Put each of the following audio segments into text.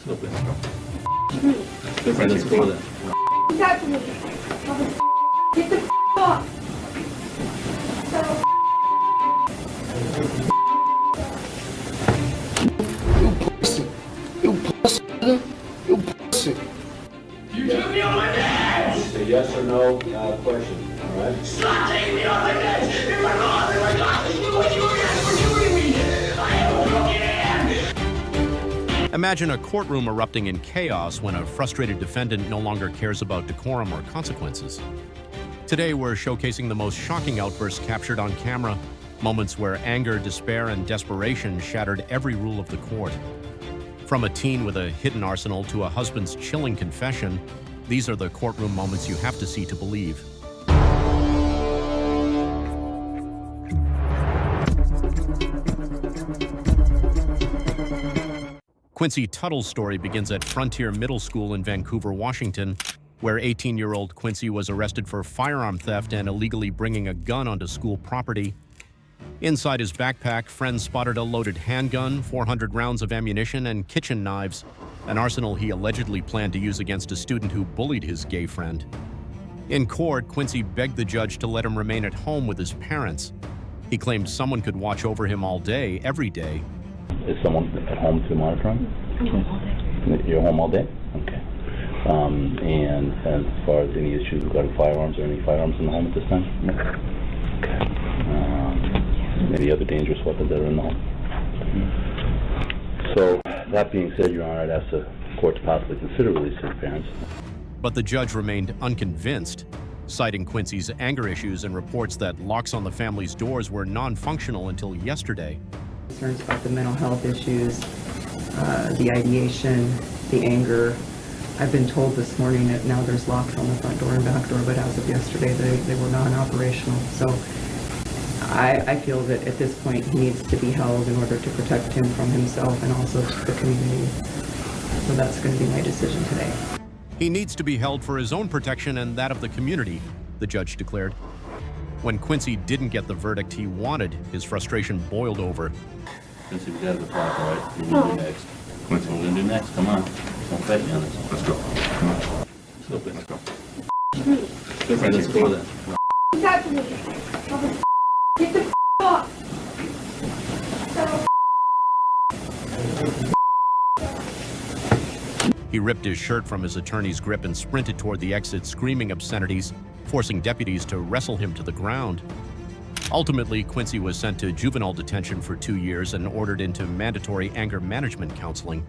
Let's go. Good friend, let's go then. Get the off! You pussy, nigga. You pussy. You took me on my meds! It's a yes or no question, all right? Stop taking me on my meds! In my mouth, in my God, what you guys were doing to me! I have a broken hand! Imagine a courtroom erupting in chaos when a frustrated defendant no longer cares about decorum or consequences. Today, we're showcasing the most shocking outbursts captured on camera, moments where anger, despair, and desperation shattered every rule of the court. From a teen with a hidden arsenal to a husband's chilling confession, these are the courtroom moments you have to see to believe. Quincy Tuttle's story begins at Frontier Middle School in Vancouver, Washington, where 18-year-old Quincy was arrested for firearm theft and illegally bringing a gun onto school property. Inside his backpack, friends spotted a loaded handgun, 400 rounds of ammunition, and kitchen knives, an arsenal he allegedly planned to use against a student who bullied his gay friend. In court, Quincy begged the judge to let him remain at home with his parents. He claimed someone could watch over him all day, every day. Is someone at home to monitor him? I'm home all day. You're home all day? Okay. And as far as any issues regarding firearms, or any firearms in the home at this time? No. Okay. Any other dangerous weapons that are in the home? So, that being said, Your Honor, I'd ask the court to possibly consider releasing the parents. But the judge remained unconvinced, citing Quincy's anger issues and reports that locks on the family's doors were non-functional until yesterday. Concerns about the mental health issues, the ideation, the anger. I've been told this morning that now there's locks on the front door and back door, but as of yesterday, they were non-operational. So I feel that at this point he needs to be held in order to protect him from himself and also the community. So that's going to be my decision today. He needs to be held for his own protection and that of the community, the judge declared. When Quincy didn't get the verdict he wanted, his frustration boiled over. Quincy, we got the clock, all right? What are we gonna do next? Quincy, what are we gonna do next? Come on. Don't fight me on this. Let's go. Come on. Let's go, Quincy. Let's go. Good friend, let's go then. Get the off! He ripped his shirt from his attorney's grip and sprinted toward the exit, screaming obscenities, forcing deputies to wrestle him to the ground. Ultimately, Quincy was sent to juvenile detention for 2 years and ordered into mandatory anger management counseling.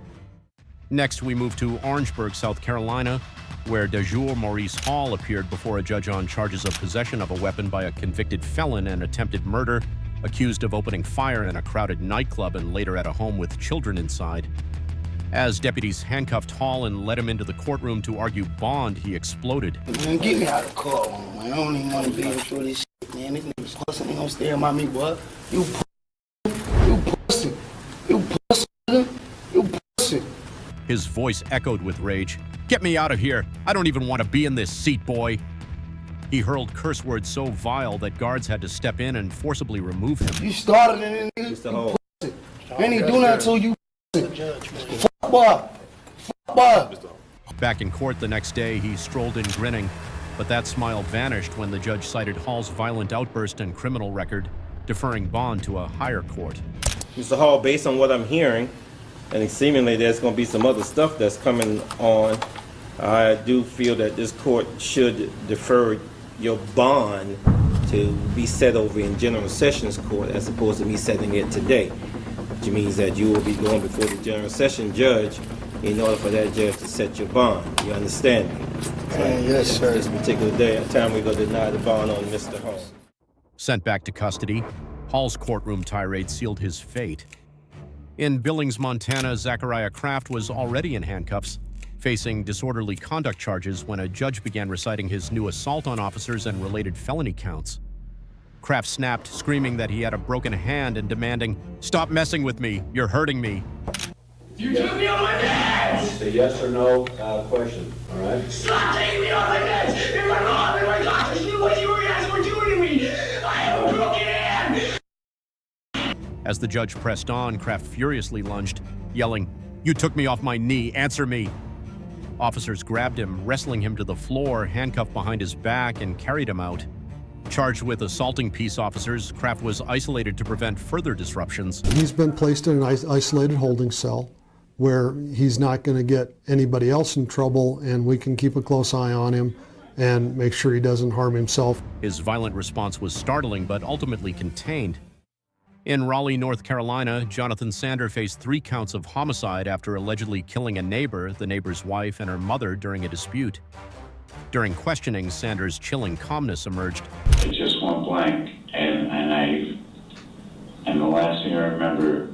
Next, we move to Orangeburg, South Carolina, where de jour Maurice Hall appeared before a judge on charges of possession of a weapon by a convicted felon and attempted murder, accused of opening fire in a crowded nightclub and later at a home with children inside. As deputies handcuffed Hall and led him into the courtroom to argue bond, he exploded. Man, get me out of the car, man. I don't even want to be in through this shit, man. These niggas constantly gonna stare at me, boy. You pussy. You pussy, nigga. You pussy. His voice echoed with rage. "Get me out of here! I don't even want to be in this seat, boy!" He hurled curse words so vile that guards had to step in and forcibly remove him. You started in it, nigga. You pussy. I ain't do nothing to you, pussy. Fuck, boy. Fuck, boy. Back in court the next day, he strolled in grinning, but that smile vanished when the judge cited Hall's violent outburst and criminal record, deferring bond to a higher court. Mr. Hall, based on what I'm hearing, and seemingly there's going to be some other stuff that's coming on, I do feel that this court should defer your bond to be set over in General Sessions Court as opposed to me setting it today, which means that you will be going before the General Session judge in order for that judge to set your bond. You understand me? Yes, sir. This particular day, time we're going to deny the bond on Mr. Hall. Sent back to custody, Hall's courtroom tirade sealed his fate. In Billings, Montana, Zachariah Kraft was already in handcuffs, facing disorderly conduct charges when a judge began reciting his new assault on officers and related felony counts. Kraft snapped, screaming that he had a broken hand and demanding, "Stop messing with me, you're hurting me." You took me on my meds! It's a yes or no question, all right? Stop taking me on my meds! In my mouth, in my God, what you guys were doing to me! I have a broken hand! As the judge pressed on, Kraft furiously lunged, yelling, You took me off my knee. Answer me. Officers grabbed him, wrestling him to the floor, handcuffed behind his back, and carried him out. Charged with assaulting peace officers, Kraft was isolated to prevent further disruptions. He's been placed in an isolated holding cell where he's not going to get anybody else in trouble, and we can keep a close eye on him and make sure he doesn't harm himself. His violent response was startling, but ultimately contained. In Raleigh, North Carolina, Jonathan Sander faced 3 counts of homicide after allegedly killing a neighbor, the neighbor's wife, and her mother during a dispute. During questioning, Sander's chilling calmness emerged. It just went blank, and the last thing I remember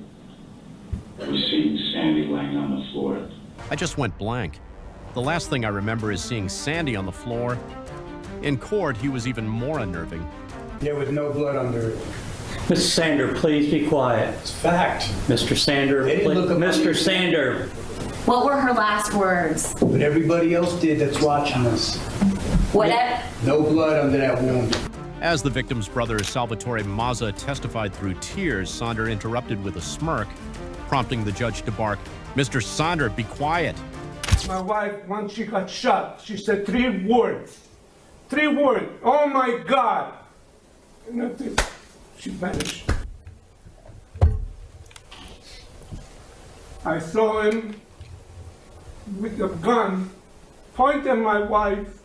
was seeing Sandy laying on the floor. I just went blank. The last thing I remember is seeing Sandy on the floor. In court, he was even more unnerving. There was no blood under it. Mr. Sander, please be quiet. It's fact. Mr. Sander, Mr. Sander. What were her last words? What everybody else did that's watching us. What? No blood under that wound. As the victim's brother, Salvatore Mazza, testified through tears, Sander interrupted with a smirk, prompting the judge to bark, "Mr. Sander, be quiet." My wife, once she got shot, she said 3 words. 3 words. Oh my God. And that's it. She vanished. I saw him with a gun point at my wife,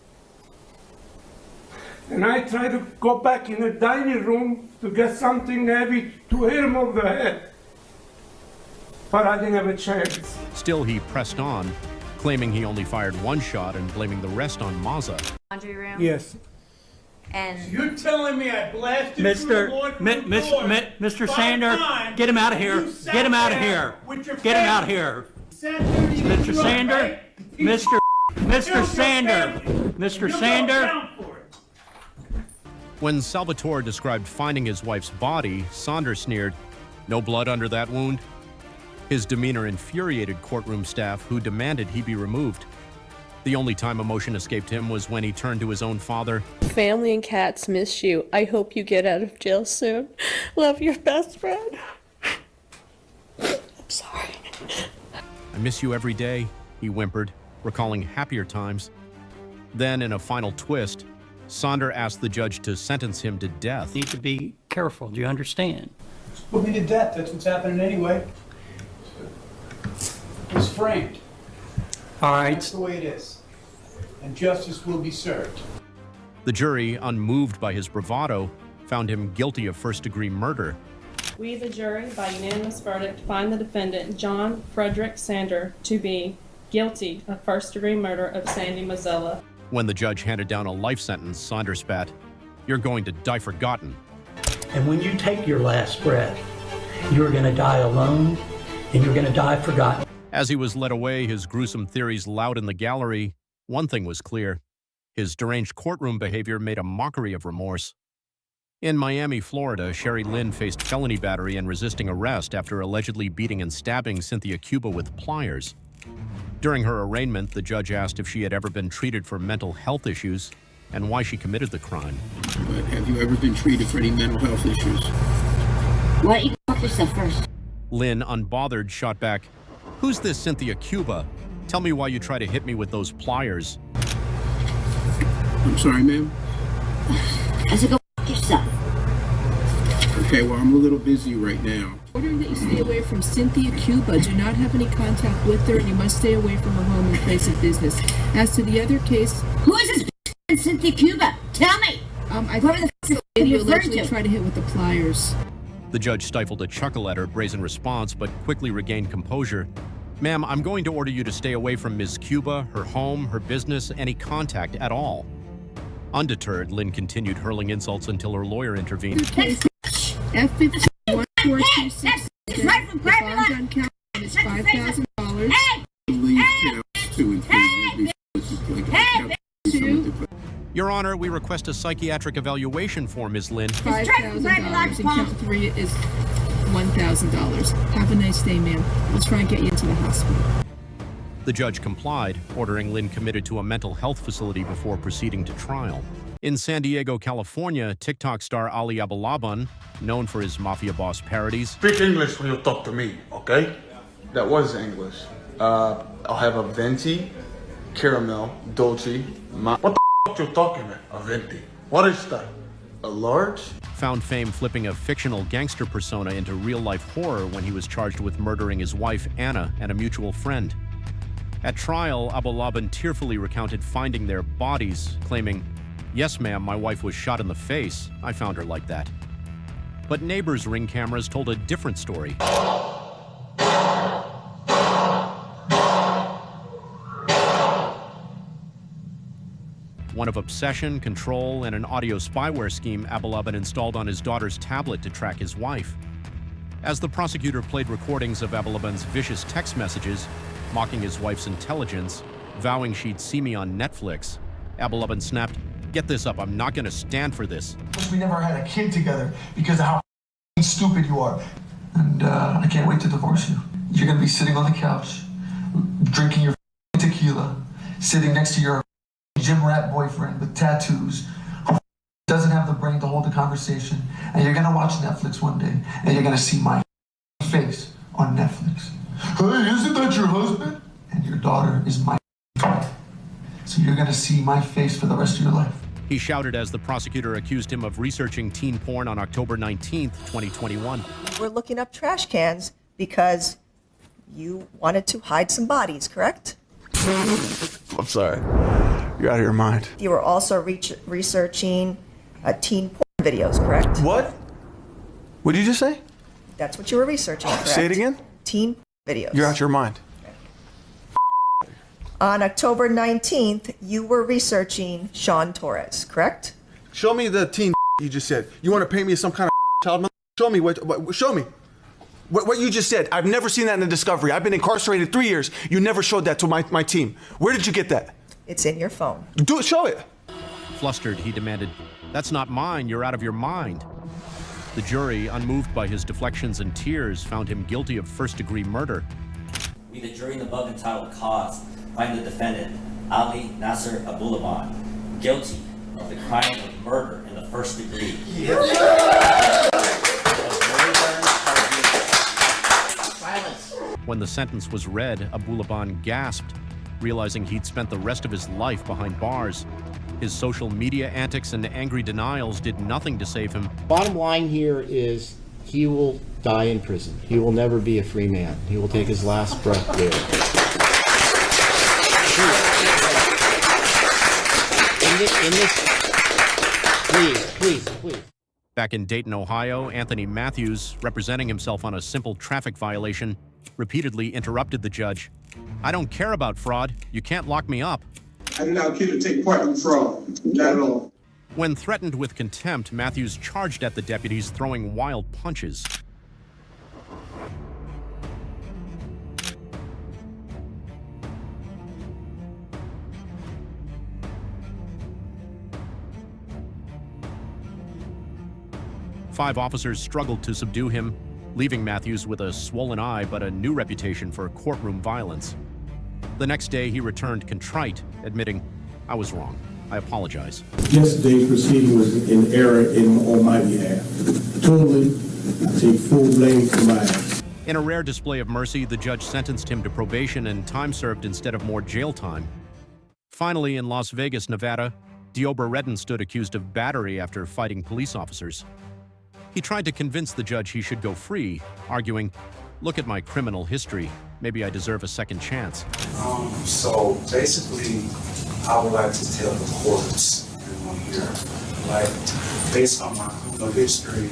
and I tried to go back in the dining room to get something heavy to hit him over the head, but I didn't have a chance. Still, he pressed on, claiming he only fired 1 shot and blaming the rest on Mazza. Laundry room? Yes. And You're telling me I blasted through the boardroom door Mr. 5 Sander, times, get him out of here. you sat Get him out of there here. with your Get him out of family. here. Mr. Sander, Mr. Sander, Mr. Sander. When Salvatore described finding his wife's body, Sander sneered, "No blood under that wound?" His demeanor infuriated courtroom staff, who demanded he be removed. The only time emotion escaped him was when he turned to his own father. Family and cats miss you. I hope you get out of jail soon. Love, your best friend. I'm sorry. "I miss you every day," he whimpered, recalling happier times. Then, in a final twist, Sander asked the judge to sentence him to death. Need to be careful. Do you understand? Put me to death. That's what's happening anyway. He's framed. All right. That's the way it is. And justice will be served. The jury, unmoved by his bravado, found him guilty of first-degree murder. We, the jury, by unanimous verdict, find the defendant, John Frederick Sander, to be guilty of first-degree murder of Sandy Mazzella. When the judge handed down a life sentence, Sander spat, "You're going to die forgotten." And when you take your last breath, you're going to die alone, and you're going to die forgotten. As he was led away, his gruesome theories loud in the gallery, one thing was clear. His deranged courtroom behavior made a mockery of remorse. In Miami, Florida, Sherry Lynn faced felony battery and resisting arrest after allegedly beating and stabbing Cynthia Cuba with pliers. During her arraignment, the judge asked if she had ever been treated for mental health issues and why she committed the crime. But have you ever been treated for any mental health issues? why don't you fuck yourself first? Lynn, unbothered, shot back, "Who's this Cynthia Cuba? Tell me why you try to hit me with those pliers." I'm sorry, ma'am. I said, go fuck yourself. Okay, well, I'm a little busy right now. Ordering that you stay away from Cynthia Cuba. Do not have any contact with her, and you must stay away from her home and place of business. As to the other case... Who is this Cynthia Cuba? Tell me! I think the lady allegedly tried to hit with the pliers. The judge stifled a chuckle at her brazen response, but quickly regained composure. "Ma'am, I'm going to order you to stay away from Ms. Cuba, her home, her business, any contact at all." Undeterred, Lynn continued hurling insults until her lawyer intervened. F-15-1426. The bond on count is $5,000. Your Honor, we request a psychiatric evaluation for Ms. Lynn. $5,000, and count 3 is $1,000. Have a nice day, ma'am. We'll try and get you into the hospital. The judge complied, ordering Lynn committed to a mental health facility before proceeding to trial. In San Diego, California, TikTok star Ali Abulaban, known for his mafia boss parodies, Speak English when you talk to me, okay? That was English. I'll have a venti, caramel, dolce. What the f*** you talking about? A venti. What is that? A large? Found fame flipping a fictional gangster persona into real-life horror when he was charged with murdering his wife, Anna, and a mutual friend. At trial, Abulaban tearfully recounted finding their bodies, claiming, "Yes, ma'am, my wife was shot in the face. I found her like that." But neighbors' Ring cameras told a different story. One of obsession, control, and an audio spyware scheme Abulaban installed on his daughter's tablet to track his wife. As the prosecutor played recordings of Abulaban's vicious text messages, mocking his wife's intelligence, vowing she'd see me on Netflix, Abulaban snapped, "Get this up, I'm not gonna stand for this." We never had a kid together because of how stupid you are. And I can't wait to divorce you. You're gonna be sitting on the couch, drinking your tequila, sitting next to your gym rat boyfriend with tattoos who doesn't have the brain to hold a conversation, and you're gonna watch Netflix one day and you're gonna see my face on Netflix. Hey, isn't that your husband? And your daughter is my so you're gonna see my face for the rest of your life. He shouted as the prosecutor accused him of researching teen porn on October 19th, 2021. We're looking up trash cans because you wanted to hide some bodies, correct? I'm sorry. You're out of your mind. You were also researching teen porn videos, correct? What? What did you just say? That's what you were researching, correct? Say it again? Teen videos. You're out your mind. On October 19th, you were researching Sean Torres, correct? Show me the teen you just said. You want to paint me as some kind of child? Show me show me. What you just said. I've never seen that in the Discovery. I've been incarcerated 3 years. You never showed that to my team. Where did you get that? It's in your phone. Show it. Flustered, he demanded, "That's not mine, you're out of your mind." The jury, unmoved by his deflections and tears, found him guilty of first-degree murder. We, the jury in the above entitled cause, find the defendant, Ali Nasser Abulaban, guilty of the crime of murder in the first degree. When the sentence was read, Abulaban gasped, realizing he'd spent the rest of his life behind bars. His social media antics and angry denials did nothing to save him. Bottom line here is he will die in prison. He will never be a free man. He will take his last breath there. Please. Back in Dayton, Ohio, Anthony Matthews, representing himself on a simple traffic violation, repeatedly interrupted the judge. "I don't care about fraud. You can't lock me up." I did not care to take part in fraud, not at all. When threatened with contempt, Matthews charged at the deputies, throwing wild punches. Five officers struggled to subdue him, leaving Matthews with a swollen eye but a new reputation for courtroom violence. The next day, he returned contrite, admitting, "I was wrong. I apologize." Yesterday's proceeding was an error on my behalf. Totally, I take full blame for my actions. In a rare display of mercy, the judge sentenced him to probation and time served instead of more jail time. Finally, in Las Vegas, Nevada, Deobra Redden stood accused of battery after fighting police officers. He tried to convince the judge he should go free, arguing, "Look at my criminal history. Maybe I deserve a second chance." So basically, I would like to tell the courts here, like, based on my criminal history,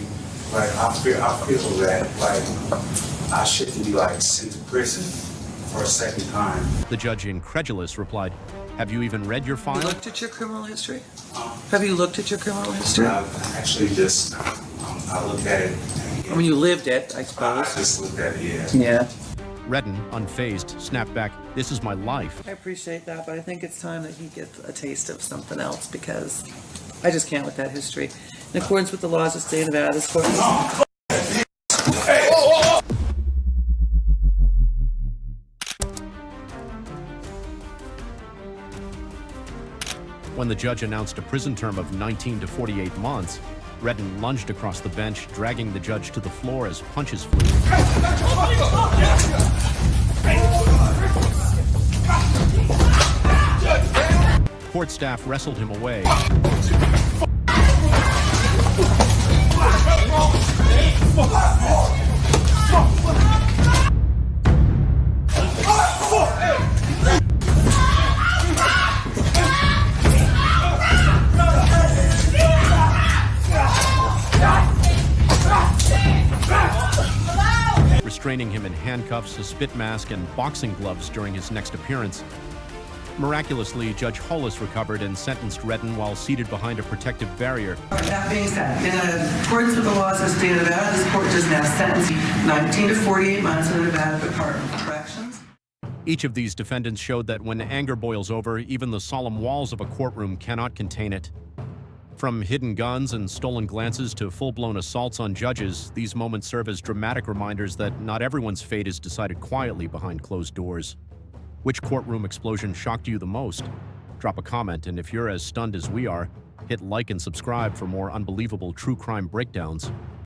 like, I feel that, like, I shouldn't be, like, sent to prison for a second time. The judge, incredulous, replied, "Have you even read your file?" Have you looked at your criminal history? Have you looked at your criminal history? I've actually just, I looked at it. I mean, you lived it, I suppose. I just looked at it, yeah. Yeah. Redden, unfazed, snapped back, "This is my life." I appreciate that, but I think it's time that he gets a taste of something else because I just can't with that history. In accordance with the laws of the state of Nevada, this court... When the judge announced a prison term of 19 to 48 months, Redden lunged across the bench, dragging the judge to the floor as punches flew. Court staff wrestled him away. Restraining him in handcuffs, a spit mask, and boxing gloves during his next appearance. Miraculously, Judge Hollis recovered and sentenced Redden while seated behind a protective barrier. That being said, in accordance with the laws of the state of Nevada, this court does now sentence 19 to 48 months in the Nevada Department of Corrections. Each of these defendants showed that when anger boils over, even the solemn walls of a courtroom cannot contain it. From hidden guns and stolen glances to full-blown assaults on judges, these moments serve as dramatic reminders that not everyone's fate is decided quietly behind closed doors. Which courtroom explosion shocked you the most? Drop a comment, and if you're as stunned as we are, hit like and subscribe for more unbelievable true crime breakdowns.